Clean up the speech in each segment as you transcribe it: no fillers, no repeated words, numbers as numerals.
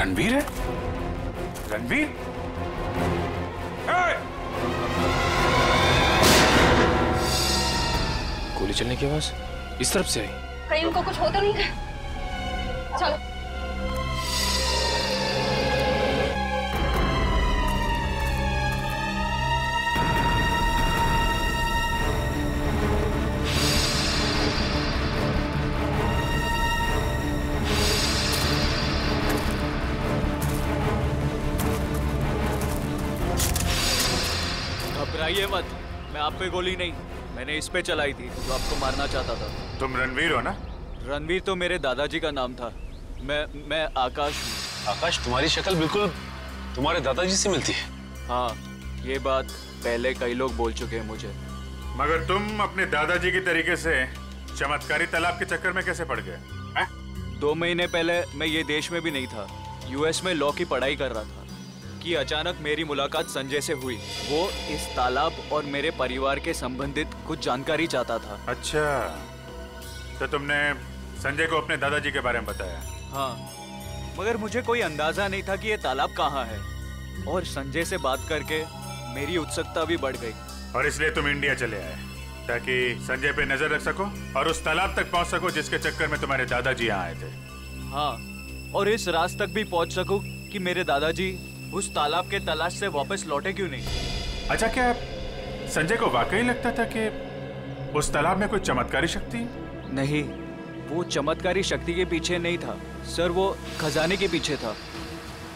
रणवीर है? रणवीर? गोली चलने की आवाज इस तरफ से आई। कहीं उनको कुछ हो तो नहीं गया? चलो। घबराइए मत, मैं आप पे गोली नहीं, मैंने इस पे चलाई थी जो आपको मारना चाहता था। तुम रणवीर हो ना? रणवीर तो मेरे दादाजी का नाम था। मैं आकाश हूँ। आकाश, तुम्हारी शक्ल बिल्कुल तुम्हारे दादाजी से मिलती है। हाँ, ये बात पहले कई लोग बोल चुके हैं मुझे। मगर तुम अपने दादाजी की तरीके से चमत्कारी तालाब के चक्कर में कैसे पड़ गए? 2 महीने पहले मैं ये देश में भी नहीं था, यूएस में लॉ की पढ़ाई कर रहा था कि अचानक मेरी मुलाकात संजय से हुई। वो इस तालाब और मेरे परिवार के संबंधित कुछ जानकारी चाहता था। अच्छा, तो तुमने संजय को अपने दादाजी के बारे में बताया? हाँ, मगर मुझे कोई अंदाजा नहीं था कि ये तालाब कहाँ है, और संजय से बात करके मेरी उत्सुकता भी बढ़ गई। और इसलिए तुम इंडिया चले आए ताकि संजय पे नजर रख सको और उस तालाब तक पहुंच सको जिसके चक्कर में तुम्हारे दादाजी यहाँ आए थे। हाँ, और इस राज तक भी पहुंच सकूं कि मेरे दादाजी उस तालाब के तलाश से वापस लौटे क्यों नहीं। अच्छा, क्या संजय को वाकई लगता था कि उस तालाब में कोई चमत्कारी शक्ति? नहीं, वो चमत्कारी शक्ति के पीछे नहीं था सर, वो खजाने के पीछे था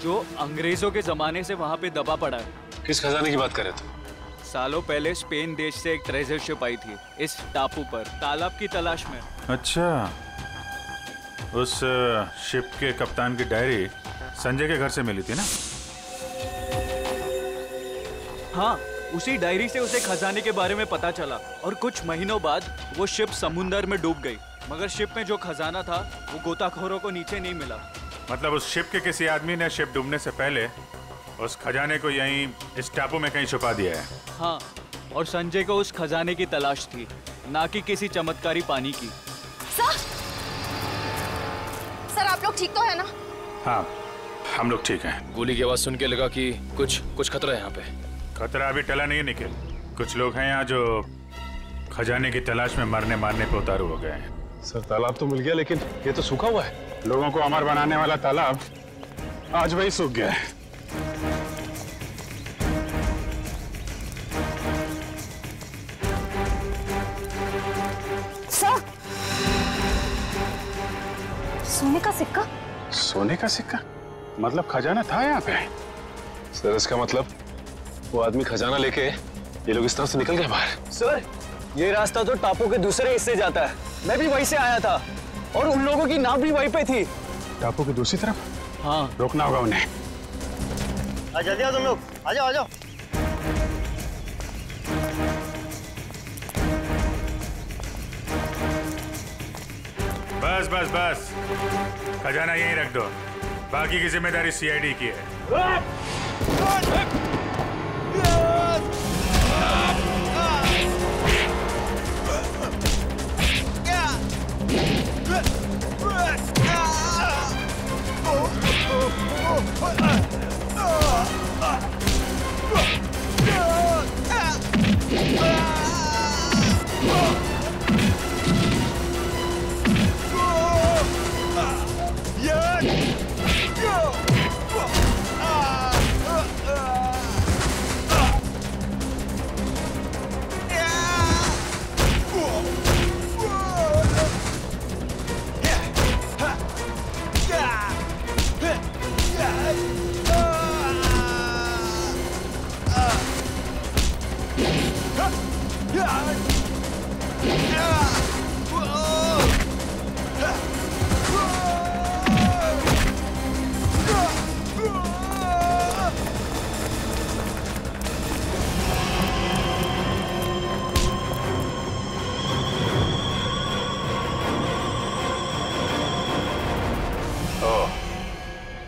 जो अंग्रेजों के जमाने से वहाँ पे दबा पड़ा है। किस खजाने की बात कर रहे थे? सालों पहले स्पेन देश से एक ट्रेजर शिप आई थी इस टापू पर तालाब की तलाश में। अच्छा, उस शिप के कप्तान की डायरी संजय के घर से मिली थी ना? हाँ, उसी डायरी से उसे खजाने के बारे में पता चला और कुछ महीनों बाद वो शिप समुंदर में डूब गई। मगर शिप में जो खजाना था वो गोताखोरों को नीचे नहीं मिला। मतलब उस शिप के किसी आदमी ने शिप डूबने से पहले उस खजाने को यहीं इस टापू में कहीं छुपा दिया है। हाँ, और संजय को उस खजाने की तलाश थी, ना कि किसी चमत्कारी पानी की। सर आप लोग ठीक तो है ना? हाँ, हम लोग ठीक हैं। गोली की आवाज सुन के लगा कि कुछ खतरा है यहाँ पे। खतरा अभी टला नहीं है निखिल। कुछ लोग हैं यहाँ जो खजाने की तलाश में मरने मारने पे उतारू हो गए हैं। सर, तालाब तो मिल गया लेकिन ये तो सूखा हुआ है। लोगों को अमर बनाने वाला तालाब आज वही सूख गया है। सर, सोने का सिक्का? सोने का सिक्का? मतलब खजाना था यहाँ पे? सर, इसका मतलब वो आदमी खजाना लेके ये लोग इस तरफ से निकल गए बाहर। सर, ये रास्ता तो टापू के दूसरे हिस्से जाता है, मैं भी वहीं से आया था और उन लोगों की नाव भी वहीं पे थी। टापू की दूसरी तरफ? हाँ, रोकना होगा उन्हें। जल्दी आओ तुम लोग, आ जाओ आ जाओ। बस बस बस, खजाना यहीं रख दो, बाकी की जिम्मेदारी सीआईडी की है।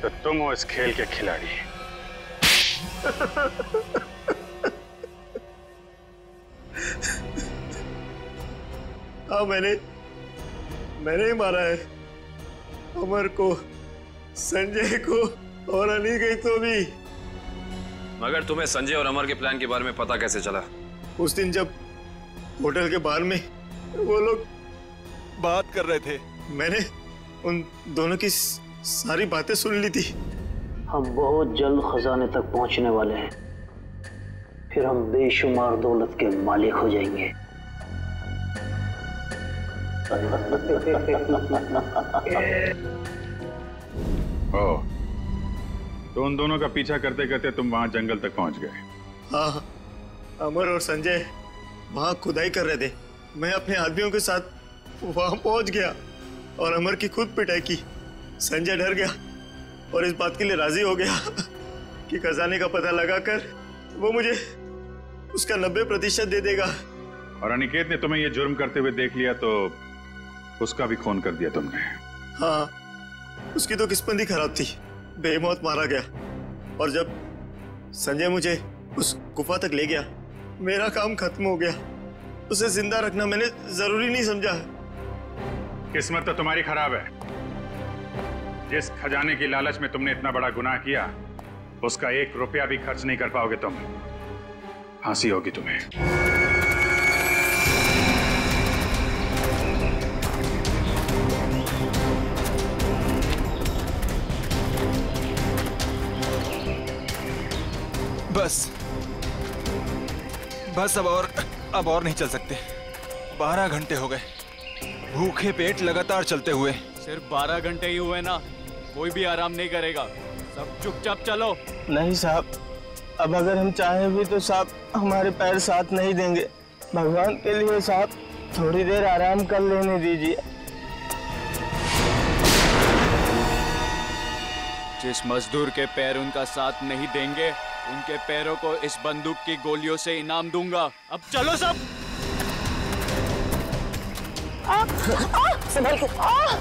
तो तुम हो इस खेल के खिलाड़ी। हाँ, मैंने ही मारा है अमर को, संजय को और अली गई तो भी। मगर तुम्हें संजय और अमर के प्लान के बारे में पता कैसे चला? उस दिन जब होटल के बाहर में वो लोग बात कर रहे थे, मैंने उन दोनों की सारी बातें सुन ली थी। हम बहुत जल्द खजाने तक पहुंचने वाले हैं, फिर हम बेशुमार दौलत के मालिक हो जाएंगे। ओह, तो उन दोनों का पीछा करते करते तुम वहां जंगल तक पहुंच गए। हाँ, अमर और संजय वहां खुदाई कर रहे थे। मैं अपने आदमियों के साथ वहां पहुंच गया और अमर की खुद पिटाई की। संजय डर गया और इस बात के लिए राजी हो गया कि खजाने का पता लगाकर वो मुझे उसका 90% दे देगा। और अनिकेत ने तुम्हें ये जुर्म करते हुए देख लिया तो उसका भी खून कर दिया तुमने। हाँ, उसकी तो किस्मत ही खराब थी, बेमौत मारा गया। और जब संजय मुझे उस गुफा तक ले गया, मेरा काम खत्म हो गया। उसे जिंदा रखना मैंने जरूरी नहीं समझा। किस्मत तो तुम्हारी खराब है। जिस खजाने की लालच में तुमने इतना बड़ा गुनाह किया, उसका 1 रुपया भी खर्च नहीं कर पाओगे तुम। फांसी होगी तुम्हें। बस अब और नहीं चल सकते। 12 घंटे हो गए, भूखे पेट लगातार चलते हुए। सिर्फ 12 घंटे ही हुए ना, कोई भी आराम नहीं करेगा। सब चुपचाप चलो। नहीं साहब, अब अगर हम चाहें भी तो साहब हमारे पैर साथ नहीं देंगे। भगवान के लिए साहब थोड़ी देर आराम कर लेने दीजिए। जिस मजदूर के पैर उनका साथ नहीं देंगे, उनके पैरों को इस बंदूक की गोलियों से इनाम दूंगा। अब चलो सब।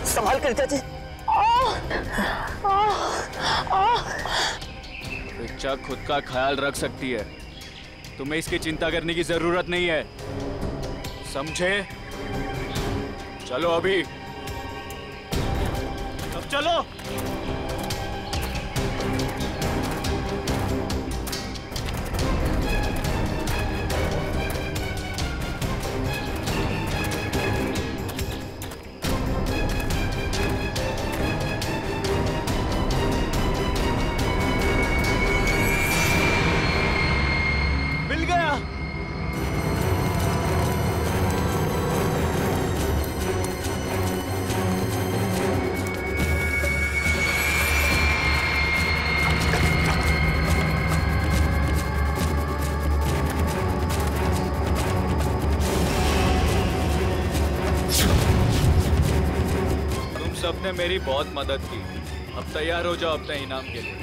संभाल कर चाची। रिचा खुद का ख्याल रख सकती है, तुम्हें इसकी चिंता करने की जरूरत नहीं है, समझे? चलो अभी, अब चलो। सबने मेरी बहुत मदद की, अब तैयार हो जाओ अपने इनाम के लिए।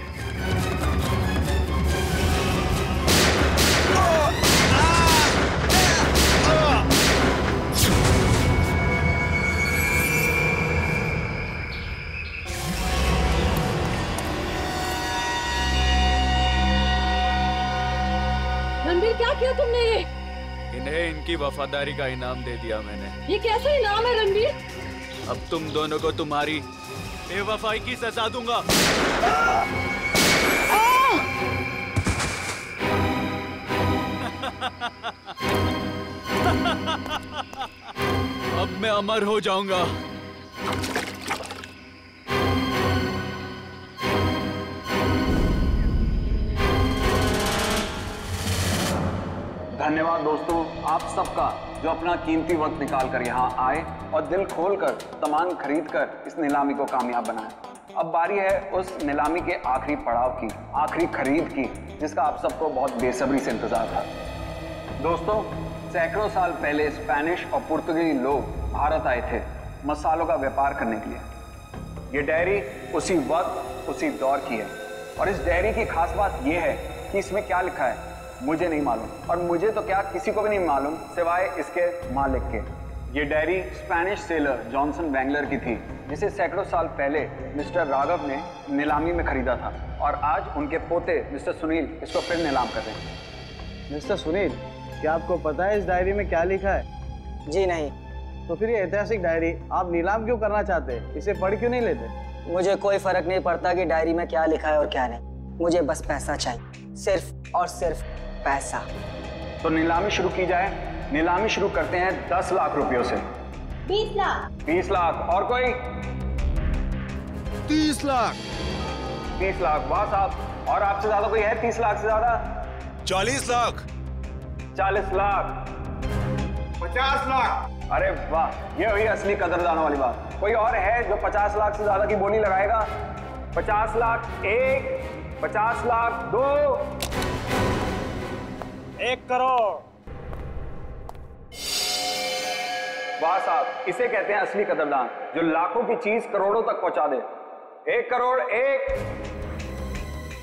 रणबीर, क्या किया तुमने ये? इन्हें इनकी वफादारी का इनाम दे दिया मैंने। ये कैसा इनाम है रणबीर? अब तुम दोनों को तुम्हारी बेवफाई की सजा दूंगा। अब मैं अमर हो जाऊंगा। धन्यवाद दोस्तों, आप सबका जो अपना कीमती वक्त निकाल कर यहाँ आए और दिल खोलकर सामान खरीद कर इस नीलामी को कामयाब बनाए। अब बारी है उस नीलामी के आखिरी पड़ाव की, आखिरी खरीद की, जिसका आप सबको बहुत बेसब्री से इंतजार था। दोस्तों, सैकड़ों साल पहले स्पेनिश और पुर्तगाली लोग भारत आए थे मसालों का व्यापार करने के लिए। ये डायरी उसी वक्त उसी दौर की है और इस डायरी की खास बात यह है कि इसमें क्या लिखा है मुझे नहीं मालूम, और मुझे तो क्या किसी को भी नहीं मालूम सिवाय इसके मालिक के। ये डायरी स्पेनिश सेलर जॉनसन बैंगलर की थी, जिसे सैकड़ों साल पहले मिस्टर राघव ने नीलामी में खरीदा था और आज उनके पोते मिस्टर सुनील इसको फिर नीलाम कर रहे हैं। मिस्टर सुनील, क्या आपको पता है इस डायरी में क्या लिखा है? जी नहीं। तो फिर ये ऐतिहासिक डायरी आप नीलाम क्यों करना चाहते हैं? इसे पढ़ क्यों नहीं लेते? मुझे कोई फर्क नहीं पड़ता कि डायरी में क्या लिखा है और क्या नहीं। मुझे बस पैसा चाहिए, सिर्फ और सिर्फ पैसा। तो नीलामी शुरू की जाए। नीलामी शुरू करते हैं 10 लाख रुपयों से। 20 लाख। 20 लाख। और कोई? 30 लाख। 30 लाख। वाह साहब। और आपसे ज्यादा कोई है 30 लाख से ज्यादा? 40 लाख। 40 लाख। 50 लाख। अरे वाह, ये हुई असली कदरदानों वाली बात। कोई और है जो 50 लाख से ज्यादा की बोली लगाएगा? 50 लाख एक, 50 लाख दो, 1 करोड़। वाह साहब, इसे कहते हैं असली कदरदान, जो लाखों की चीज करोड़ों तक पहुंचा दे। 1 करोड़ एक,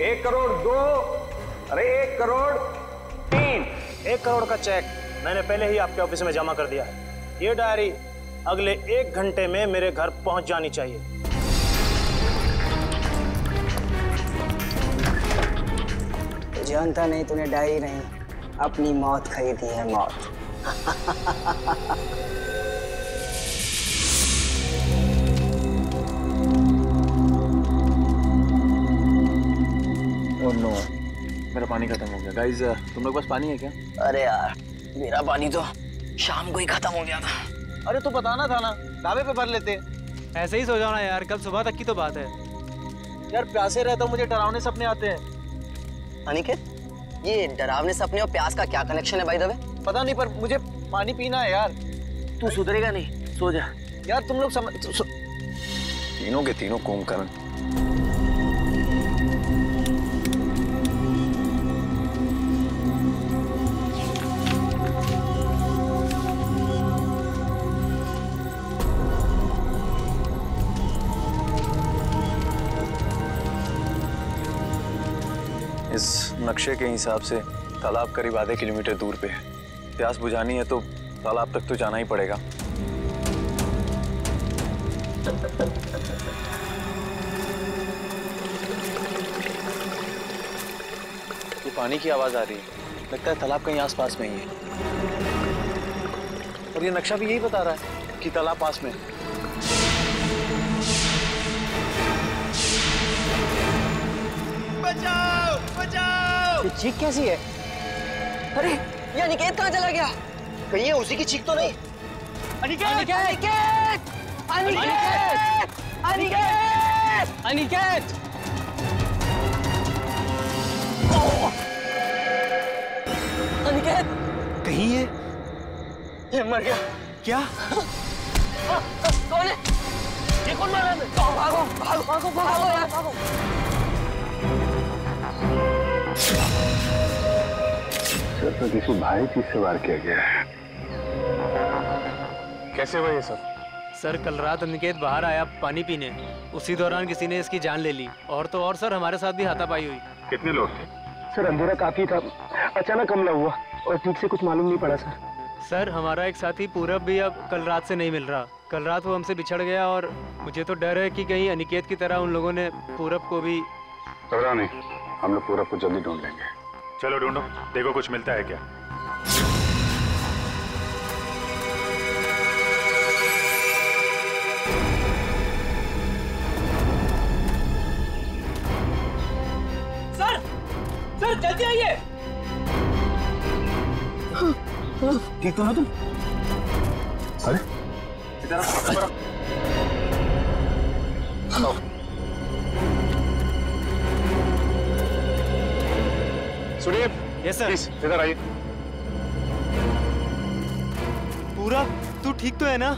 1 करोड़ दो, अरे 1 करोड़ तीन। 1 करोड़ का चेक मैंने पहले ही आपके ऑफिस में जमा कर दिया है। ये डायरी अगले 1 घंटे में मेरे घर पहुंच जानी चाहिए। तो जानता नहीं तूने डायरी नहीं, अपनी मौत खरीदी है, मौत। ओह नो, मेरा पानी खत्म हो गया। गाइस, तुम लोग पास पानी है क्या? अरे यार, मेरा पानी तो शाम को ही खत्म हो गया था। अरे तो बताना था ना, ढाबे पे भर लेते। ऐसे ही सो जाओ ना यार, कल सुबह तक की तो बात है। यार प्यासे रहता हूँ, मुझे डरावने सपने आते हैं। अनिकेत, ये डरावने सपने और प्यास का क्या कनेक्शन है भाई दवे? पता नहीं, पर मुझे पानी पीना है यार। तू सुधरेगा नहीं, सो जा। यार तुम लोग तीनों के तीनों कुंभकर्ण। इस नक्शे के हिसाब से तालाब करीब आधे किलोमीटर दूर पे है। प्यास बुझानी है तो तालाब तक तो जाना ही पड़ेगा। ये पानी की आवाज आ रही है, लगता है तालाब कहीं आसपास में ही है। और ये नक्शा भी यही बता रहा है कि तालाब पास में है। बचाओ, बचाओ! ये चीख कैसी है? अरे ये अनिकेत कहाँ चला गया? कहीं ये उसी की चीख तो नहीं? अनिकेत! अनिकेत! अनिकेत! अनिकेत! अनिकेत! अनिकेत! कहीं ये मर गया। क्या? कौन है? ये कौन मारा है? भागो, भागो, भागो, भागो यार, भागो। सर, तो किसी भारी चीज से वार किया गया है। कैसे हुआ ये सब? सर, कल रात अनिकेत बाहर आया पानी पीने, उसी दौरान किसी ने इसकी जान ले ली। और तो और सर, हमारे साथ भी हाथापाई हुई। कितने लोग थे? सर अंधेरा काफी था, अचानक हमला हुआ और ठीक से कुछ मालूम नहीं पड़ा सर। सर, हमारा एक साथी पूरब भी अब कल रात से नहीं मिल रहा। कल रात वो हमसे बिछड़ गया और मुझे तो डर है कि कहीं अनिकेत की तरह उन लोगों ने पूरब को भी। घबराओ नहीं, हम लोग पूरब को जल्दी ढूंढ लेंगे। चलो ढूंढो, देखो कुछ मिलता है क्या। सर, सर जल्दी आइए। ठीक तो ना तुम? अरे सुनिए। Yes sir. प्लीज इधर आइए। पूरा तू ठीक तो है ना?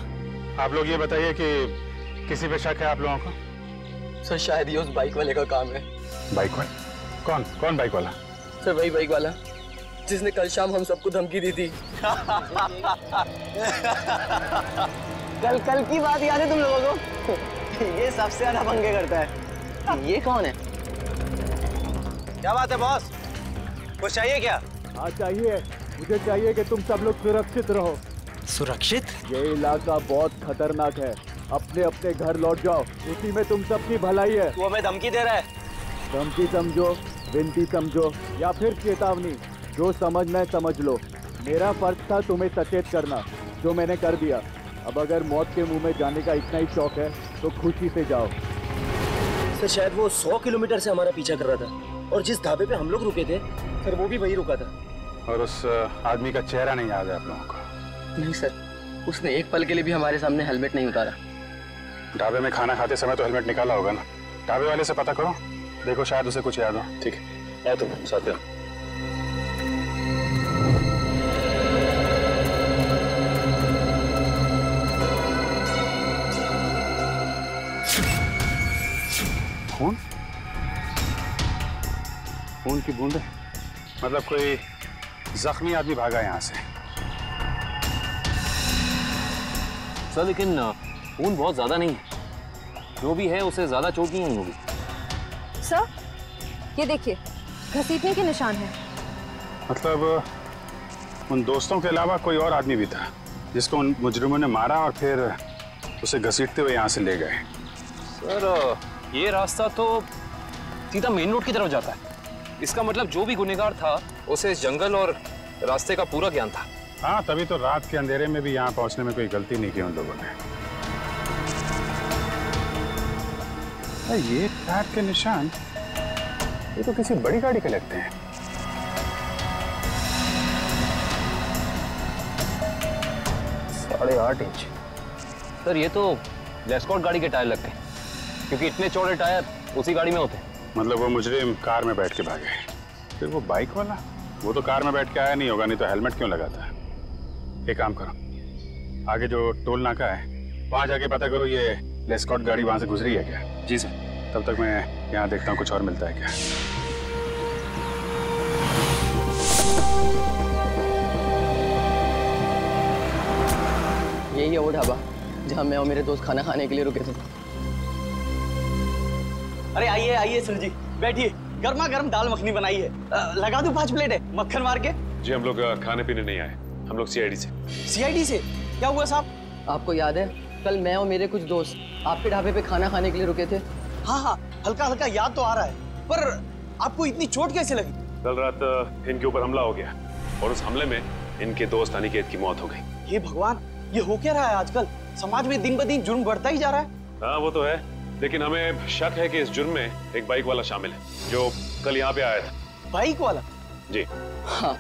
आप लोग ये बताइए कि किसी पे शक है आप लोगों को? सर शायद ये उस बाइक वाले का काम है। बाइक वाला? कौन कौन बाइक वाला? सर वही बाइक वाला जिसने कल शाम हम सबको धमकी दी थी। कल की बात याद है तुम लोगों को? ये सबसे ज्यादा पंगे करता है। ये कौन है? क्या बात है बॉस? कुछ चाहिए क्या? हाँ चाहिए, मुझे चाहिए कि तुम सब लोग सुरक्षित रहो। सुरक्षित? ये इलाका बहुत खतरनाक है। अपने अपने घर लौट जाओ, उसी में तुम सबकी भलाई है। तू हमें धमकी दे रहा है? धमकी समझो, विनती समझो या फिर चेतावनी, जो समझना है समझ लो। मेरा फर्ज था तुम्हें सचेत करना, जो मैंने कर दिया। अब अगर मौत के मुंह में जाने का इतना ही शौक है तो खुशी से जाओ। सर शायद वो 100 किलोमीटर से हमारा पीछा कर रहा था और जिस ढाबे पे हम लोग रुके थे सर वो भी वही रुका था। और उस आदमी का चेहरा नहीं याद है आप लोगों को? नहीं सर, उसने एक पल के लिए भी हमारे सामने हेलमेट नहीं उतारा। ढाबे में खाना खाते समय तो हेलमेट निकाला होगा ना? ढाबे वाले से पता करो, देखो शायद उसे कुछ याद हो। ठीक है, तुम साथ में। खून? खून की बूंदें? मतलब कोई जख्मी आदमी भागा यहाँ से? सर लेकिन खून बहुत ज्यादा नहीं है, जो भी है उसे ज्यादा चोट नहीं होगी। सर ये देखिए, घसीटने के निशान हैं। मतलब उन दोस्तों के अलावा कोई और आदमी भी था जिसको उन मुजरिमों ने मारा और फिर उसे घसीटते हुए यहाँ से ले गए। सर ये रास्ता तो सीधा मेन रोड की तरफ जाता है। इसका मतलब जो भी गुनहगार था उसे इस जंगल और रास्ते का पूरा ज्ञान था। हाँ, तभी तो रात के अंधेरे में भी यहाँ पहुँचने में कोई गलती नहीं की उन लोगों ने। ये टायर के निशान, ये तो किसी बड़ी गाड़ी के लगते हैं। साढ़े 8 इंच। सर ये तो लेस्कॉट गाड़ी के टायर लगते हैं, क्योंकि इतने चौड़े टायर उसी गाड़ी में होते हैं। मतलब वो मुजरिम कार में बैठ के भागे, फिर वो बाइक वाला, वो तो कार में बैठ के आया नहीं होगा, नहीं तो हेलमेट क्यों लगाता है? एक काम करो, आगे जो टोल नाका है वहां जाके पता करो ये लेस्कॉट गाड़ी वहां से गुजरी है क्या। जी सर। तब तक मैं यहाँ देखता हूँ कुछ और मिलता है क्या। यही है वो ढाबा जहाँ मैं और मेरे दोस्त खाना खाने के लिए रुके थे। अरे आइए आइए सर जी, बैठिए। गर्मा गर्म दाल मखनी बनाई है, लगा दूं 5 प्लेट है मक्खन मार के? जी हम लोग खाने पीने नहीं आए, हम लोग सीआईडी से। सीआईडी से? क्या हुआ साहब? आपको याद है कल मैं और मेरे कुछ दोस्त आपके ढाबे पे खाना खाने के लिए रुके थे? हाँ हाँ, हल्का हल्का याद तो आ रहा है, पर आपको इतनी चोट कैसे लगी? कल रात इनके ऊपर हमला हो गया और उस हमले में इनके दोस्त अनिकेत की मौत हो गई। ये भगवान, ये हो क्या रहा है आजकल? समाज में दिन ब दिन जुर्म बढ़ता ही जा रहा है। हाँ वो तो है, लेकिन हमें शक है कि इस जुर्म में एक बाइक वाला शामिल है जो कल यहाँ पे आया था। बाइक वाला? जी हाँ,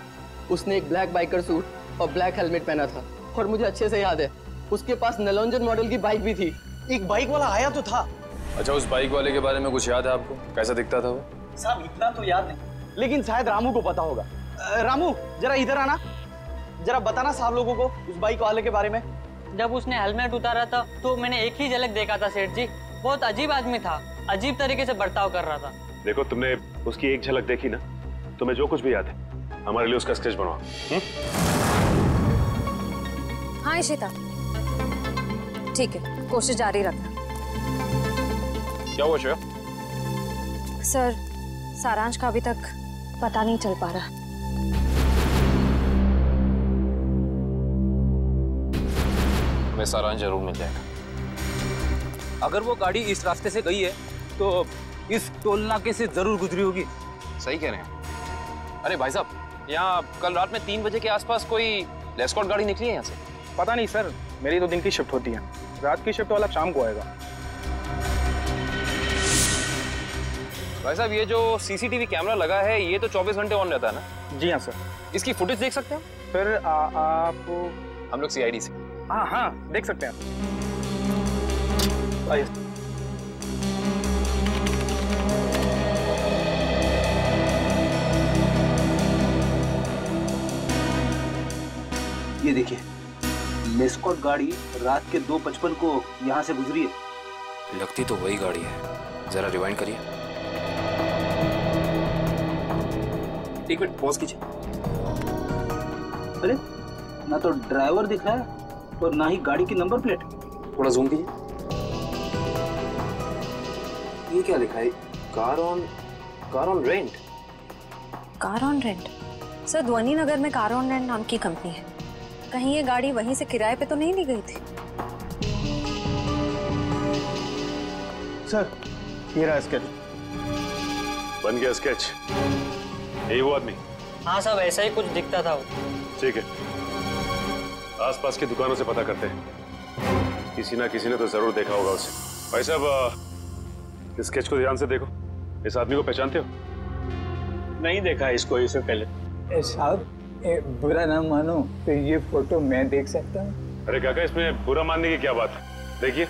उसने एक ब्लैक बाइकर सूट और ब्लैक हेलमेट पहना था और मुझे अच्छे से याद है उसके पास नलोंजन मॉडल की बाइक भी थी। एक बाइक वाला आया तो था। अच्छा, उस बाइक वाले के बारे में कुछ याद है आपको? कैसा दिखता था वो? साहब इतना तो याद नहीं, लेकिन शायद रामू को पता होगा। रामू जरा इधर आना, जरा बताना साहब लोगों को उस बाइक वाले के बारे में। जब उसने हेलमेट उतारा था तो मैंने एक ही झलक देखा था सेठ जी। बहुत अजीब आदमी था, अजीब तरीके से बर्ताव कर रहा था। देखो तुमने उसकी एक झलक देखी ना, तुम्हें जो कुछ भी याद है हमारे लिए उसका स्केच बनवाओ। हाँ इशिता, ठीक है, कोशिश जारी रखना। क्या हुआ श्रेया? सर, सारांश का अभी तक पता नहीं चल पा रहा। हमें सारांश जरूर मिल जाएगा। अगर वो गाड़ी इस रास्ते से गई है तो इस टोल नाके से जरूर गुजरी होगी। सही कह रहे हैं। अरे भाई साहब, यहाँ कल रात में 3 बजे के आसपास कोई लेस्कॉट गाड़ी निकली है यहाँ से? पता नहीं सर, मेरी तो दिन की शिफ्ट होती है, रात की शिफ्ट वाला शाम को आएगा। भाई साहब, ये जो सीसीटीवी कैमरा लगा है ये तो 24 घंटे ऑन रहता है ना? जी हाँ सर। इसकी फुटेज देख सकते हैं सर? आप? हम लोग सीआईडी से। हाँ हाँ, देख सकते हैं। आइए। ये देखिए, लेस्कॉट गाड़ी रात के 2:55 को यहाँ से गुजरी है। लगती तो वही गाड़ी है। जरा रिवाइंड करिए। एक मिनट पॉज कीजिए। अरे ना तो ड्राइवर दिख रहा है और ना ही गाड़ी की नंबर प्लेट। थोड़ा जूम कीजिए। ये क्या लिखा है? Car on rent. Car on rent? Sir, ध्वनि नगर में कार ऑन रेंट नाम की कंपनी है। कहीं ये गाड़ी वहीं से किराए पे तो नहीं ली गई थी? सर, ये रहा स्केच। बन गया स्केच? यही वो आदमी? हाँ साहब, ऐसा ही कुछ दिखता था वो। ठीक है, आसपास की दुकानों से पता करते हैं, किसी ना किसी ने तो जरूर देखा होगा उसे। भाई साहब, इस स्केच को ध्यान से देखो। इस आदमी को पहचानते हो? नहीं देखा इसको इससे पहले। साहब बुरा ना मानो तो ये फोटो मैं देख सकता हूँ? अरे काका, इसमें बुरा मानने की क्या बात है? देखिए।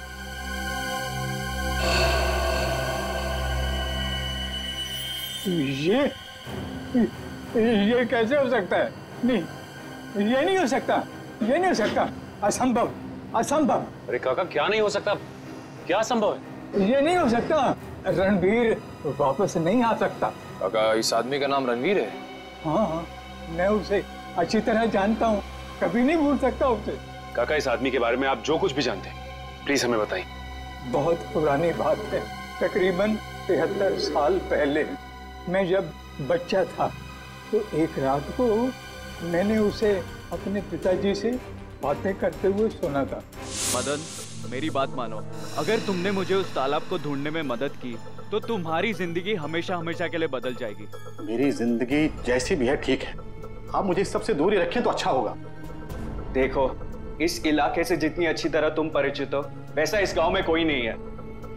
ये कैसे हो सकता है? नहीं, ये नहीं हो सकता, ये नहीं हो सकता, असंभव, असंभव। अरे काका, क्या नहीं हो सकता? क्या संभव है? ये नहीं हो सकता। रणवीर वापस नहीं आ सकता। काका, इस आदमी का नाम रणवीर है? हाँ, मैं उसे अच्छी तरह जानता हूँ, कभी नहीं भूल सकता उसे। काका, इस आदमी के बारे में आप जो कुछ भी जानते हैं प्लीज हमें बताइए। बहुत पुरानी बात है, तकरीबन 73 साल पहले मैं जब बच्चा था तो एक रात को मैंने उसे अपने पिताजी से बातें करते हुए सुना था। मदन, मेरी बात मानो, अगर तुमने मुझे उस तालाब को ढूंढने में मदद की तो तुम्हारी जिंदगी हमेशा हमेशा के लिए बदल जाएगी। मेरी जिंदगी जैसी भी है ठीक है, आप मुझे इस सबसे दूर ही रखें तो अच्छा होगा। देखो, इस इलाके से जितनी अच्छी तरह तुम परिचित हो वैसा इस गांव में कोई नहीं है।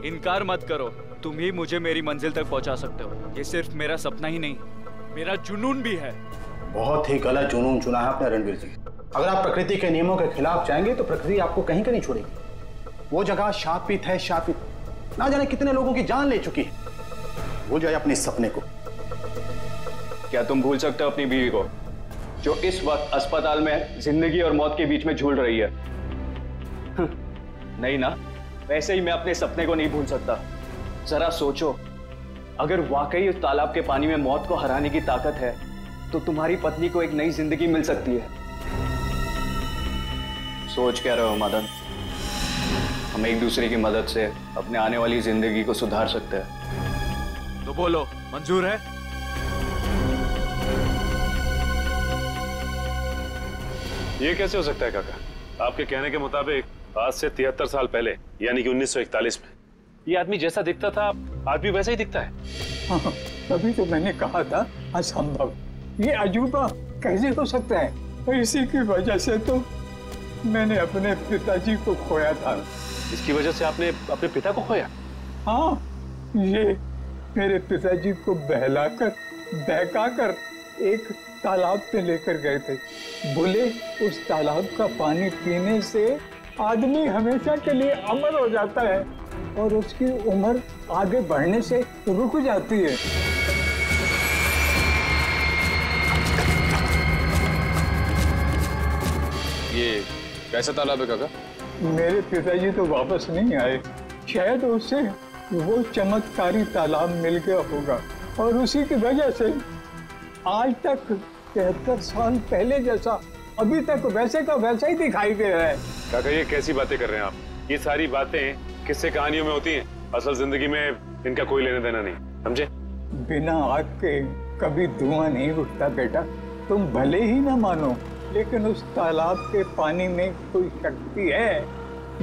इनकार मत करो, तुम ही मुझे मेरी मंजिल तक पहुंचा सकते हो। ये सिर्फ मेरा सपना ही नहीं, मेरा जुनून भी है। बहुत ही गलत जुनून चुना है आपने रणवीर जी। अगर आप प्रकृति के नियमों के खिलाफ जाएंगे तो प्रकृति आपको कहीं का नहीं छोड़ेगी। वो जगह शापित है, शापित, ना जाने कितने लोगों की जान ले चुकी है। भूल जाए अपने सपने को। क्या तुम भूल सकते हो अपनी बीवी को, जो इस वक्त अस्पताल में जिंदगी और मौत के बीच में झूल रही है? नहीं ना, वैसे ही मैं अपने सपने को नहीं भूल सकता। जरा सोचो, अगर वाकई उस तालाब के पानी में मौत को हराने की ताकत है तो तुम्हारी पत्नी को एक नई जिंदगी मिल सकती है। सोच क्या रहे हो मदन? हम एक दूसरे की मदद से अपने आने वाली जिंदगी को सुधार सकते हैं। तो बोलो, मंजूर है? ये कैसे हो सकता है काका? आपके कहने के मुताबिक आज से 73 साल पहले यानी कि 1941 में ये आदमी जैसा दिखता था आज भी वैसा ही दिखता है। हाँ, तभी तो मैंने कहा था असंभव। ये अजूबा कैसे हो सकता है? और इसी की वजह से तो मैंने अपने पिताजी को खोया था। इसकी वजह से आपने अपने पिता को खोया? हाँ, ये मेरे पिताजी को बहकाकर एक तालाब पे लेकर गए थे। बोले उस तालाब का पानी पीने से आदमी हमेशा के लिए अमर हो जाता है और उसकी उम्र आगे बढ़ने से रुक जाती है। ये कैसा तालाब है काका? मेरे पिताजी तो वापस नहीं आए, शायद उसे वो चमत्कारी तालाब मिल गया होगा और उसी की वजह से आज तक 73 साल पहले जैसा अभी तक वैसे का वैसा ही दिखाई दे रहा है। काका, ये कैसी बातें कर रहे हैं आप? ये सारी बातें किस्से कहानियों में होती हैं, असल जिंदगी में इनका कोई लेना देना नहीं, समझे? बिना आग के कभी धुआं नहीं उठता बेटा। तुम भले ही ना मानो, लेकिन उस तालाब के पानी में कोई शक्ति है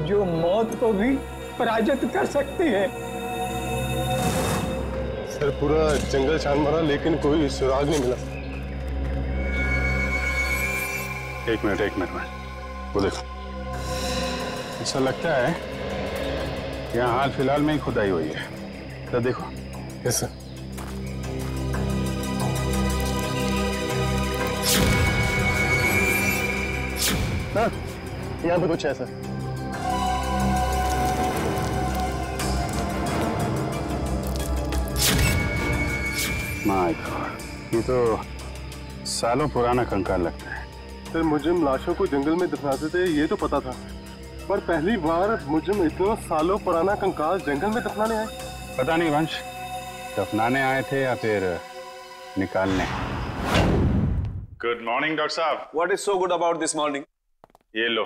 जो मौत को भी पराजित कर सकती है। सर, पूरा जंगल छान मारा लेकिन कोई सुराग नहीं मिला। एक मिनट वो देखो, ऐसा लगता है यहाँ हाल फिलहाल में ही खुदाई हुई है। तो देखो। Yes sir. हाँ, यहाँ पे कुछ है सर। माय गॉड, ये तो सालों पुराना कंकाल लगता है। सर, मुजरिम लाशों को जंगल में दफनाते थे ये तो पता था, पर पहली बार मुजरिम इतना सालों पुराना कंकाल जंगल में दफनाने आए। पता नहीं वंश, दफनाने आए थे या फिर निकालने। गुड मॉर्निंग डॉक्टर साहब। What is so good about this morning? ये लो।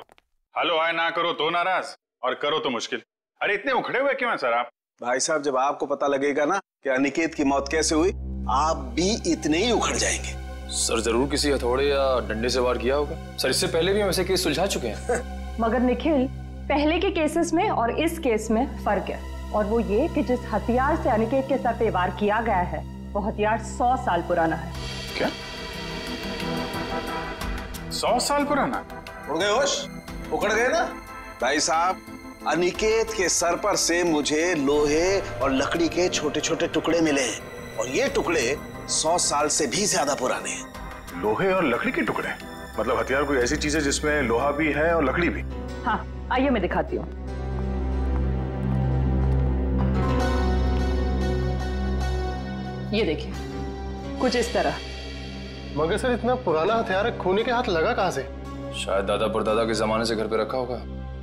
हेलो हाय ना करो तो नाराज और करो तो मुश्किल। अरे इतने उखड़े हुए क्यों हैं सर आप? भाई साहब, जब आपको पता लगेगा ना कि अनिकेत की मौत कैसे हुई, आप भी इतने ही उखड़ जाएंगे। सर, जरूर किसी हथौड़े या डंडे से वार किया होगा। सर, इससे पहले भी हम ऐसे केस सुलझा चुके हैं। मगर निखिल, पहले के केसेस में और इस केस में फर्क है, और वो ये कि जिस हथियार से अनिकेत के सर पे वार किया गया है वो हथियार 100 साल पुराना है। क्या? 100 साल पुराना? उड़ गए होश? उखड़ गए ना? भाई साहब, अनिकेत के सर पर से मुझे लोहे और लकड़ी के छोटे छोटे टुकड़े मिले हैं और ये टुकड़े 100 साल से भी ज्यादा पुराने हैं। लोहे और लकड़ी के टुकड़े? मतलब हथियार कोई ऐसी चीज है जिसमें लोहा भी है और लकड़ी भी? हाँ, आइए मैं दिखाती हूँ। ये देखिए, कुछ इस तरह। मगर सर इतना पुराना हथियार खूनी के हाथ लगा कहाँ से? शायद दादा परदादा के जमाने से घर पे रखा होगा,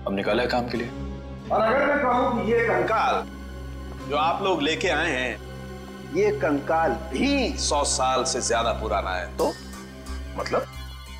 अब निकाला है काम के लिए। और अगर मैं कहूँ कि ये कंकाल जो आप लोग लेके आए हैं, ये कंकाल भी 100 साल से ज्यादा पुराना है, तो मतलब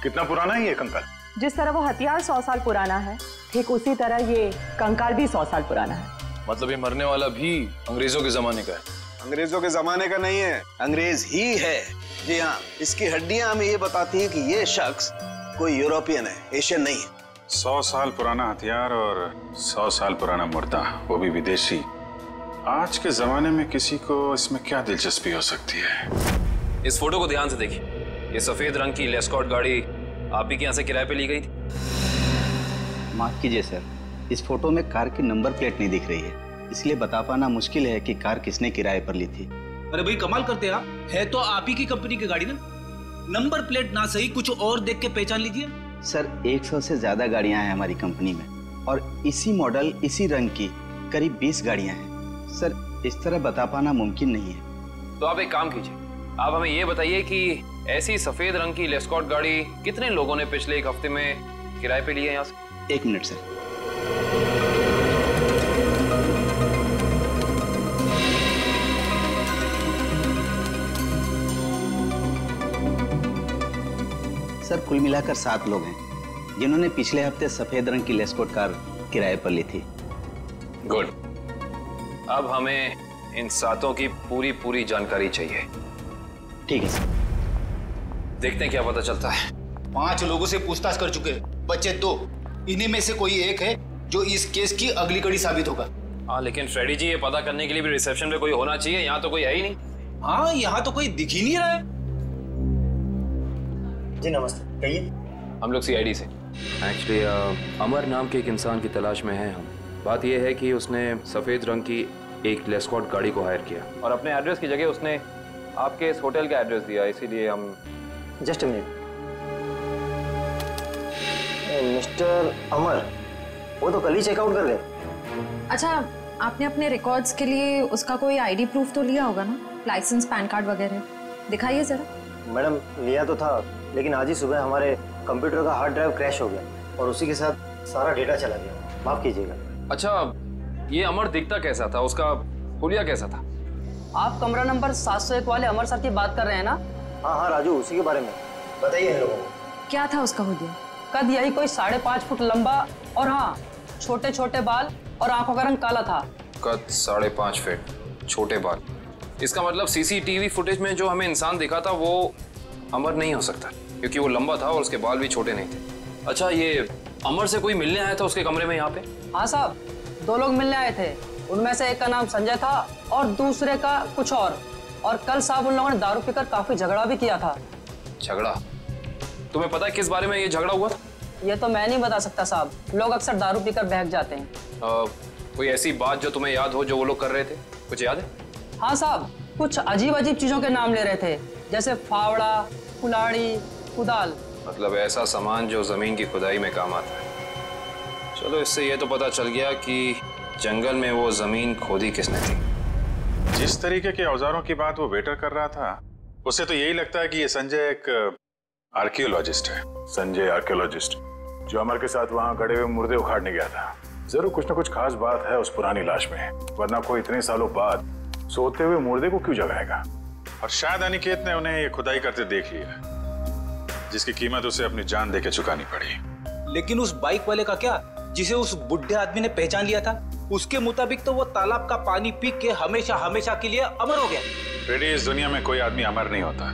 कितना पुराना है ये कंकाल? जिस तरह वो हथियार 100 साल पुराना है, ठीक उसी तरह ये कंकाल भी 100 साल पुराना है। मतलब ये मरने वाला भी अंग्रेजों के जमाने का है? अंग्रेजों के जमाने का नहीं है, अंग्रेज ही है। जी हाँ, इसकी हड्डियां हमें ये बताती है कि ये शख्स कोई यूरोपियन है, एशियन नहीं है। 100 साल पुराना हथियार और 100 साल पुराना मुर्दा, वो भी विदेशी। आज के जमाने में किसी को इसमें क्या दिलचस्पी हो सकती है? इस फोटो को ध्यान से देखिए। ये सफेद रंग की लेस्कॉट गाड़ी आप ही के यहाँ से किराए पे ली गई थी? माफ कीजिए सर, इस फोटो में कार की नंबर प्लेट नहीं दिख रही है, इसलिए बता पाना मुश्किल है कि कार किसने किराए पर ली थी। अरे भाई कमाल करते हैं आप, है तो आप ही की कंपनी की गाड़ी ना, नंबर प्लेट ना सही कुछ और देख के पहचान लीजिए। सर 100 से ज्यादा गाड़ियां हैं हमारी कंपनी में और इसी मॉडल इसी रंग की करीब 20 गाड़ियां हैं। सर इस तरह बता पाना मुमकिन नहीं है। तो आप एक काम कीजिए, आप हमें ये बताइए कि ऐसी सफेद रंग की लेस्कॉट गाड़ी कितने लोगों ने पिछले एक हफ्ते में किराए पे ली है यहाँ से? 1 मिनट सर। सर कुल मिलाकर 7 लोग हैं जिन्होंने पिछले हफ्ते सफेद रंग की लेस्कॉट कार किराए पर ली थी। गुड, अब हमें इन 7 की पूरी जानकारी चाहिए। ठीक है सर। देखते हैं क्या पता चलता है। 5 लोगों से पूछताछ कर चुके हैं, बच्चे 2, इन्हीं में से कोई एक है जो इस केस की अगली कड़ी साबित होगा। हाँ लेकिन फ्रेडी जी, ये पता करने के लिए भी रिसेप्शन पे कोई होना चाहिए, यहाँ तो कोई है ही नहीं। हाँ यहाँ तो कोई दिख ही नहीं रहा है। जी नमस्ते, कहिए। हम लोग सीआईडी से। एक्चुअली अमर नाम के एक इंसान की तलाश में हैं हम। बात यह है कि उसने सफ़ेद रंग की एक लेस्कॉट गाड़ी को हायर किया और अपने एड्रेस की जगह उसने आपके इस होटल का एड्रेस दिया, इसीलिए हम। Just a minute. मिस्टर अमर, वो तो कल ही चेकआउट कर गए। अच्छा, आपने अपने रिकॉर्ड्स के लिए उसका कोई आईडी प्रूफ तो लिया होगा ना, लाइसेंस, पैन कार्ड वगैरह? दिखाइए जरा। मैडम लिया तो था, लेकिन आज ही सुबह हमारे कंप्यूटर का हार्ड ड्राइव क्रैश हो गया और उसी के साथ सारा डेटा चला गया, माफ कीजिएगा। अच्छा, ये अमर दिखता कैसा था, उसका हुलिया कैसा था? आप कमरा नंबर 701 वाले अमर सर की बात कर रहे हैं ना? हाँ राजू, उसी के बारे में बताइए इन लोगों को। क्या था उसका हुलिया? कद यही कोई 5.5 फुट लंबा और हाँ, छोटे छोटे बाल और आंखों का रंग काला था। कद 5.5 फीट, छोटे बाल। इसका मतलब सीसीटीवी फुटेज में जो हमें इंसान दिखा था वो अमर नहीं हो सकता, क्योंकि वो लंबा था और उसके बाल भी छोटे नहीं थे। अच्छा, ये अमर से कोई मिलने आया था उसके कमरे में यहाँ पे? हाँ साहब, 2 लोग मिलने आए थे, उनमें से एक का नाम संजय था और दूसरे का कुछ और कल साहब उन लोगों ने दारू पीकर काफी झगड़ा भी किया था। झगड़ा? तुम्हें पता है किस बारे में ये झगड़ा हुआ था? ये तो मैं नहीं बता सकता साहब, लोग अक्सर दारू पीकर बहक जाते हैं। कोई ऐसी बात जो तुम्हें याद हो जो वो लोग कर रहे थे, कुछ याद है? हाँ साहब, कुछ अजीब चीजों के नाम ले रहे थे, जैसे फावड़ा, कुल्हाड़ी, कुदाल। मतलब ऐसा सामान जो जमीन की खुदाई में काम आता है। चलो, इससे ये तो पता चल गया कि जंगल में वो जमीन खोदी किसने थी। जिस तरीके के औजारों की बात वो वेटर कर रहा था, उससे तो यही लगता है कि ये संजय एक आर्कियोलॉजिस्ट है। संजय आर्कियोलॉजिस्ट, जो अमर के साथ वहां गड़े हुए मुर्दे उखाड़ने गया था। जरूर कुछ ना कुछ खास बात है उस पुरानी लाश में, वरना कोई इतने सालों बाद सोते हुए मुर्दे को क्यों जगाएगा? और शायद अनिकेत ने उन्हें ये खुदाई करते देख लिया, जिसकी कीमत उसे अपनी जान देके चुकानी पड़ी। लेकिन उस बाइक वाले का क्या, जिसे उस बुढ़े आदमी ने पहचान लिया था? उसके मुताबिक तो वो तालाब का पानी पी के हमेशा के लिए अमर हो गया। फ्रेडी, इस दुनिया में कोई आदमी अमर नहीं होता।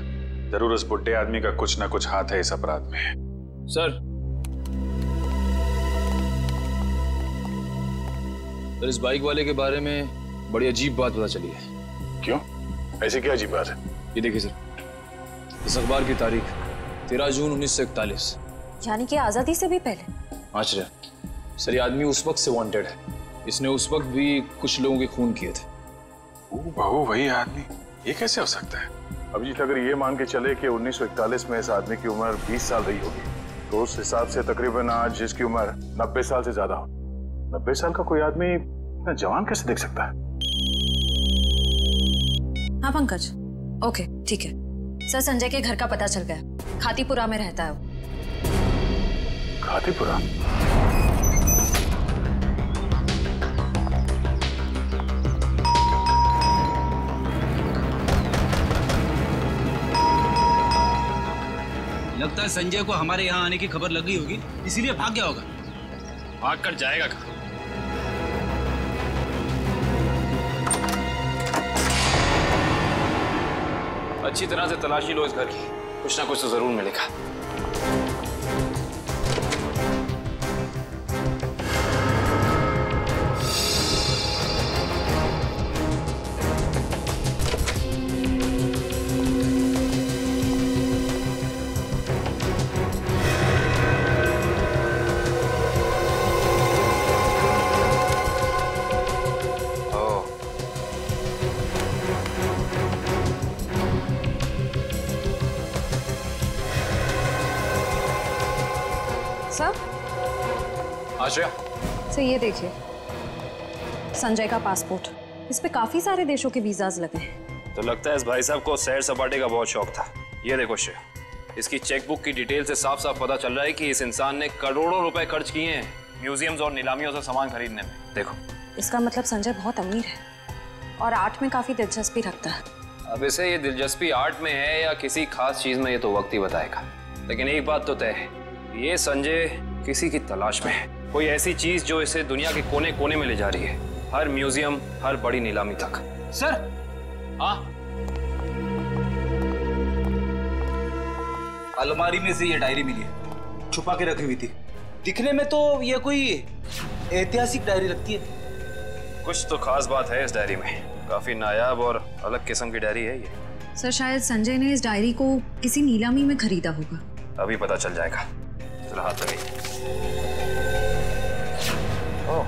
जरूर उस बुढ़े आदमी का कुछ ना कुछ हाथ है इस अपराध में। सर, इस बाइक वाले के बारे में बड़ी अजीब बात पता चली है। क्यों? ऐसी क्या अजीब बात है? ये देखिए सर, इस अखबार की तारीख 13 जून 1941। यानी कि आजादी से भी पहले। आश्चर्य, सर ये आदमी उस वक्त से वांटेड है। इसने उस वक्त भी कुछ लोगों के खून किए थे। बहू वही आदमी, ये कैसे हो सकता है? अभिजीत, अगर ये मान के चले कि 1941 में इस आदमी की उम्र 20 साल रही होगी, तो उस हिसाब से तकरीबन आज जिसकी उम्र 90 साल से ज्यादा हो, 90 साल का कोई आदमी इतना जवान कैसे दिख सकता है? हाँ पंकज, ओके ठीक है सर। संजय के घर का पता चल गया, खातीपुरा में रहता है वो। खातीपुरा? लगता है संजय को हमारे यहाँ आने की खबर लग गई होगी, इसीलिए भाग गया होगा। भाग कर जाएगा कहाँ? अच्छी तरह से तलाशी लो इस घर की, कुछ ना कुछ तो जरूर मिलेगा। आश्रया, सर ये देखिए संजय का पासपोर्ट, इस पे काफी सारे देशों के वीजाज लगे हैं। तो लगता है इस भाई साहब को सैर सपाटे का बहुत शौक था। ये देखो श्रेया, इसकी चेकबुक की डिटेल से साफ साफ पता चल रहा है कि इस इंसान ने करोड़ों रुपए खर्च किए हैं म्यूजियम्स और नीलामियों से सामान खरीदने में। देखो, इसका मतलब संजय बहुत अमीर है और आर्ट में काफी दिलचस्पी रखता है। अब इसे ये दिलचस्पी आर्ट में है या किसी खास चीज में, ये तो वक्त ही बताएगा। लेकिन एक बात तो तय है, ये संजय किसी की तलाश में है, कोई ऐसी चीज जो इसे दुनिया के कोने कोने में ले जा रही है, हर म्यूजियम, हर बड़ी नीलामी तक। सर, हाँ, अलमारी में से ये डायरी मिली है, छुपा के रखी हुई थी। दिखने में तो ये कोई ऐतिहासिक डायरी लगती है। कुछ तो खास बात है इस डायरी में, काफी नायाब और अलग किस्म की डायरी है ये। सर शायद संजय ने इस डायरी को किसी नीलामी में खरीदा होगा। अभी पता चल जाएगा। चलो हाथ लगाइए। ओह,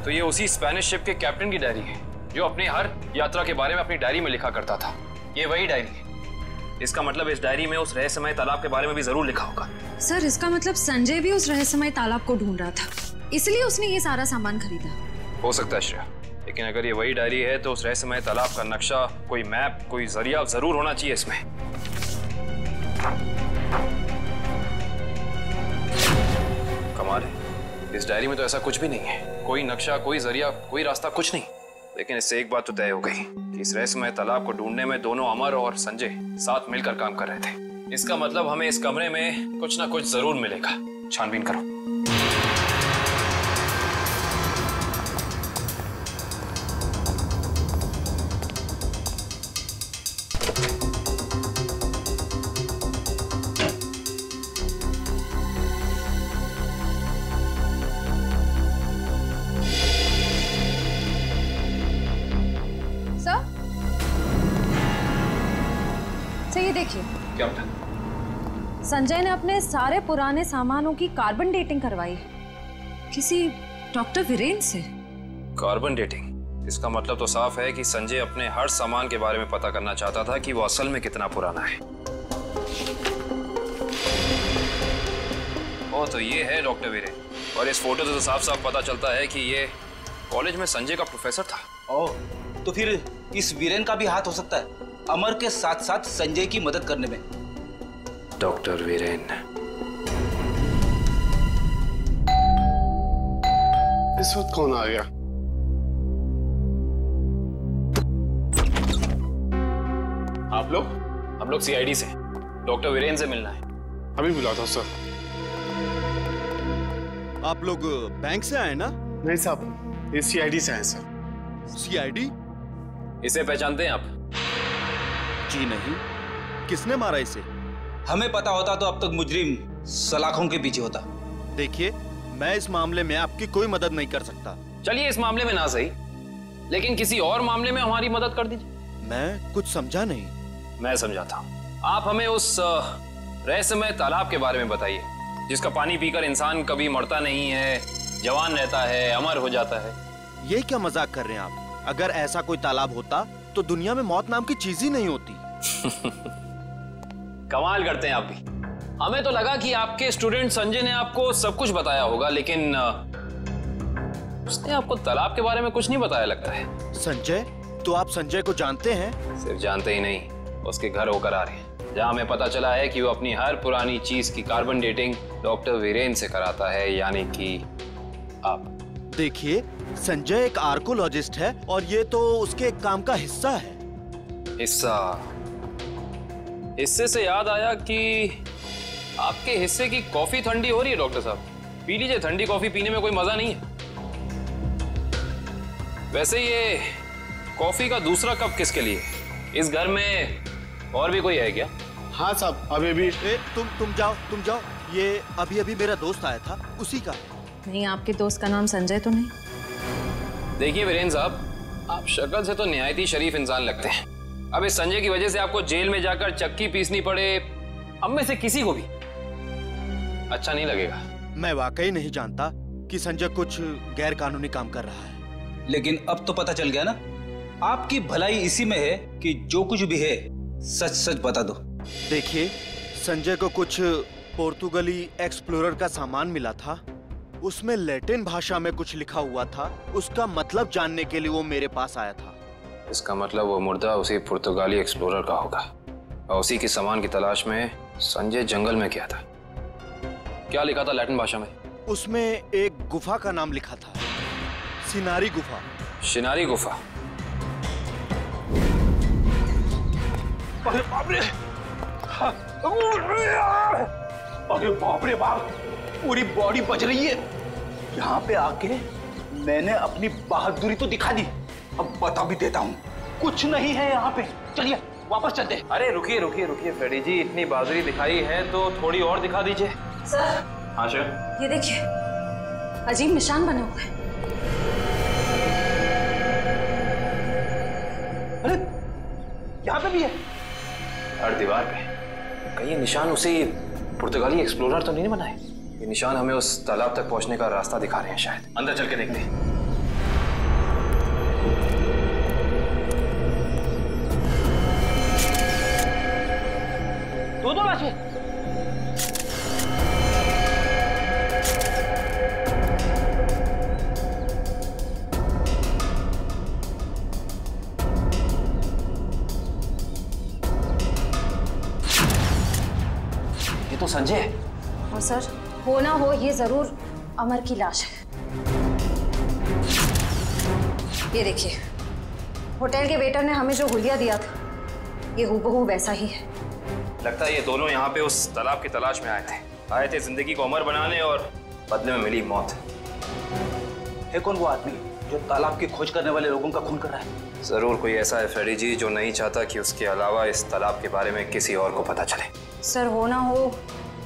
तो ये उसी स्पेनिश शिप के कैप्टन की डायरी है जो अपनी हर यात्रा के बारे में अपनी डायरी में लिखा करता था। ये वही डायरी है। इसका मतलब इस डायरी में उस रहस्यमय तालाब के बारे में भी जरूर लिखा होगा। सर इसका मतलब संजय भी उस रहस्यमय तालाब को ढूंढ रहा था, इसलिए उसने ये सारा सामान खरीदा। हो सकता है श्रेया, लेकिन अगर ये वही डायरी है तो उस रहस्यमय तालाब का नक्शा, कोई मैप, कोई जरिया जरूर होना चाहिए इसमें। कमाल है, इस डायरी में तो ऐसा कुछ भी नहीं है, कोई नक्शा, कोई जरिया, कोई रास्ता, कुछ नहीं। लेकिन इससे एक बात तो तय हो गई कि इस रहस्यमय तालाब को ढूंढने में दोनों अमर और संजय साथ मिलकर काम कर रहे थे। इसका मतलब हमें इस कमरे में कुछ ना कुछ जरूर मिलेगा। छानबीन करो। ये देखिए, क्या बता? संजय ने अपने सारे पुराने सामानों की कार्बन डेटिंग करवाई है किसी डॉक्टर वीरेन से। Carbon dating? इसका मतलब तो साफ है कि संजय अपने हर सामान के बारे में पता करना चाहता था कि वो असल में कितना पुराना है। ओ, तो ये है डॉक्टर वीरेन, और इस फोटो से तो साफ साफ पता चलता है कि ये कॉलेज में संजय का प्रोफेसर था। ओह, तो फिर इस वीरेन का भी हाथ हो सकता है अमर के साथ साथ संजय की मदद करने में। डॉक्टर वीरेन। इस वक्त कौन आ गया? आप लोग? हम लोग सीआईडी से, डॉक्टर वीरेन से मिलना है। अभी बुलाता हूं सर। आप लोग बैंक से आए ना? नहीं साहब, ये सीआईडी से आए सर। सीआईडी? इसे पहचानते हैं आप? जी नहीं। किसने मारा इसे? हमें पता होता तो अब तक मुजरिम सलाखों के पीछे होता। देखिए, मैं इस मामले में आपकी कोई मदद नहीं कर सकता। चलिए इस मामले में ना सही, लेकिन किसी और मामले में हमारी मदद कर दीजिए। मैं कुछ समझा नहीं। मैं समझाता हूँ। आप हमें उस रहस्यमय तालाब के बारे में बताइए जिसका पानी पीकर इंसान कभी मरता नहीं है, जवान रहता है, अमर हो जाता है। ये क्या मजाक कर रहे हैं आप? अगर ऐसा कोई तालाब होता तो दुनिया में मौत नाम की चीज ही नहीं होती। कमाल करते हैं आप भी। हमें तो लगा कि आपके स्टूडेंट संजय ने आपको सब कुछ बताया होगा, लेकिन उसने आपको तालाब के बारे में कुछ नहीं बताया लगता है। संजय? तो आप संजय को जानते हैं? सिर्फ जानते ही नहीं, उसके घर होकर आ रहे हैं, जहां हमें पता चला है कि वो अपनी हर पुरानी चीज की कार्बन डेटिंग डॉक्टर वीरेंद्र से कराता है, यानी कि आप। देखिए, संजय एक आर्कोलॉजिस्ट है और ये तो उसके काम का हिस्सा है। हिस्सा? हिस्से से याद आया कि आपके हिस्से की कॉफी ठंडी हो रही है डॉक्टर साहब, पी लीजिए। ठंडी कॉफी पीने में कोई मजा नहीं है। वैसे ये कॉफी का दूसरा कप किसके लिए? इस घर में और भी कोई है क्या? हाँ साहब, अभी भी। तुम जाओ। ये अभी मेरा दोस्त आया था, उसी का है। नहीं, आपके दोस्त का नाम संजय तो नहीं? देखिए वीरेंद्र साहब, आप शक्ल से तो निहायत ही शरीफ इंसान लगते हैं। अब इस संजय की वजह से आपको जेल में जाकर चक्की पीसनी पड़े, हम में से किसी को भी अच्छा नहीं लगेगा। मैं वाकई नहीं जानता कि संजय कुछ गैर कानूनी काम कर रहा है। लेकिन अब तो पता चल गया ना, आपकी भलाई इसी में है कि जो कुछ भी है सच सच बता दो। देखिए, संजय को कुछ पोर्तुगली एक्सप्लोरर का सामान मिला था, उसमें लैटिन भाषा में कुछ लिखा हुआ था। उसका मतलब जानने के लिए वो मेरे पास आया था। इसका मतलब वो मुर्दा उसी पुर्तगाली एक्सप्लोरर का होगा और उसी के सामान की तलाश में संजय जंगल में गया था। क्या लिखा था लैटिन भाषा में? उसमें एक गुफा का नाम लिखा था, सिनारी गुफा। शिनारी गुफा? अरे बाप रे! अरे बाप रे बाप! पूरी बॉडी बच रही है। यहाँ पे आके मैंने अपनी बहादुरी तो दिखा दी, अब बता भी देता हूँ, कुछ नहीं है यहाँ पे। चलिए वापस चलते। अरे रुकिए फ्रेडी जी, इतनी बहादुरी दिखाई है तो थोड़ी और दिखा दीजिए। सर। हाँ सर। ये देखिए, अजीब निशान बने हुए हैं। अरे यहाँ पे भी है। हर दीवार पे। कहीं ये निशान उसी पुर्तगाली एक्सप्लोरर तो नहीं बनाए? ये निशान हमें उस तालाब तक पहुंचने का रास्ता दिखा रहे हैं शायद। अंदर चल के देखते हैं। दो लाशें। ये तो संजय है। और सर, हो ना हो ये जरूर अमर की लाश है। ये देखिए, होटल के वेटर ने हमें जो हुलिया दिया था, ये हूबहू वैसा ही है। लगता है ये दोनों यहाँ पे उस तालाब की तलाश में आए थे जिंदगी को अमर बनाने, और बदले में मिली मौत। है कौन वो आदमी जो तालाब की खोज करने वाले लोगों का खून कर रहा है? जरूर कोई ऐसा है फ्रेडी जी जो नहीं चाहता कि उसके अलावा इस तालाब के बारे में किसी और को पता चले। सर, हो ना हो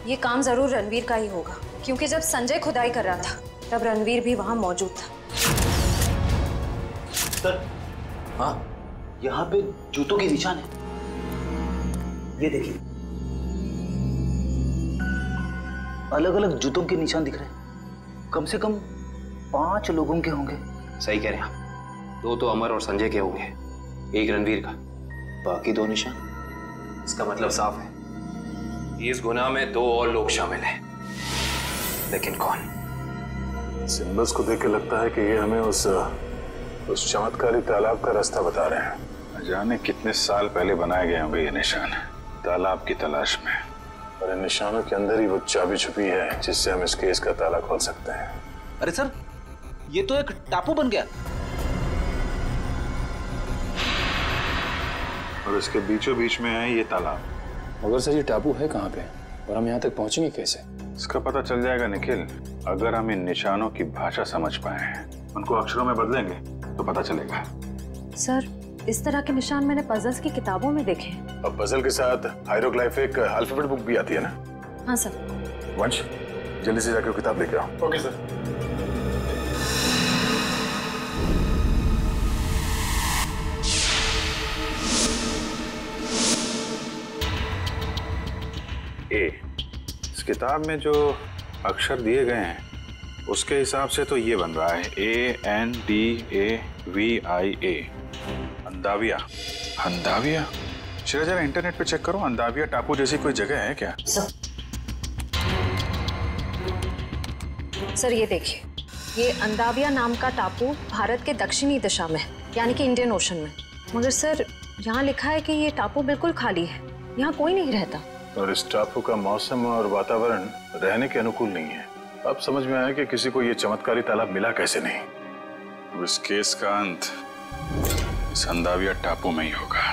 ये काम जरूर रणवीर का ही होगा, क्योंकि जब संजय खुदाई कर रहा था तब रणवीर भी वहां मौजूद था। सर, हाँ, यहाँ पे जूतों के निशान है। ये देखिए, अलग अलग जूतों के निशान दिख रहे हैं। कम से कम 5 लोगों के होंगे। सही कह रहे हैं आप। 2 तो अमर और संजय के होंगे, 1 रणवीर का, बाकी 2 निशान। इसका मतलब साफ है, इस गुनाह में 2 और लोग शामिल हैं, लेकिन कौन? सिंबल्स को देख के लगता है कि ये हमें उस चमत्कारी तालाब का रास्ता बता रहे हैं। न जाने कितने साल पहले बनाए गए होंगे ये निशान, तालाब की तलाश में। और इन निशानों के अंदर ही वो चाबी छुपी है जिससे हम इस केस का ताला खोल सकते हैं। अरे सर, ये तो एक टापू बन गया। और इसके बीचों बीच में है ये तालाब। मगर सर, ये टापू है कहाँ पे और हम यहाँ तक पहुँचेंगे कैसे? इसका पता चल जाएगा निखिल, अगर हम इन निशानों की भाषा समझ पाए, उनको अक्षरों में बदलेंगे तो पता चलेगा। सर, इस तरह के निशान मैंने पजल्स की किताबों में देखे हैं। और पजल के साथ हायरोग्लाइफिक अल्फाबेट बुक भी आती है ना? हाँ सर। वंश, जल्दी से जाकर किताब लेके आओ। Okay sir. इस किताब में जो अक्षर दिए गए हैं उसके हिसाब से तो ये बन रहा है ANDAVIA, अंदाविया। अंदाविया? श्रेया जरा इंटरनेट पे चेक करो, अंदाविया टापू जैसी कोई जगह है क्या? सर ये देखिए, ये अंदाविया नाम का टापू भारत के दक्षिणी दिशा में है, यानी कि इंडियन ओशन में। मगर सर यहाँ लिखा है कि ये टापू बिल्कुल खाली है, यहाँ कोई नहीं रहता। और इस टापू का मौसम और वातावरण रहने के अनुकूल नहीं है। अब समझ में आया कि किसी को ये चमत्कारी तालाब मिला कैसे नहीं। इस केस का अंत इस अंदाविया टापू में ही होगा।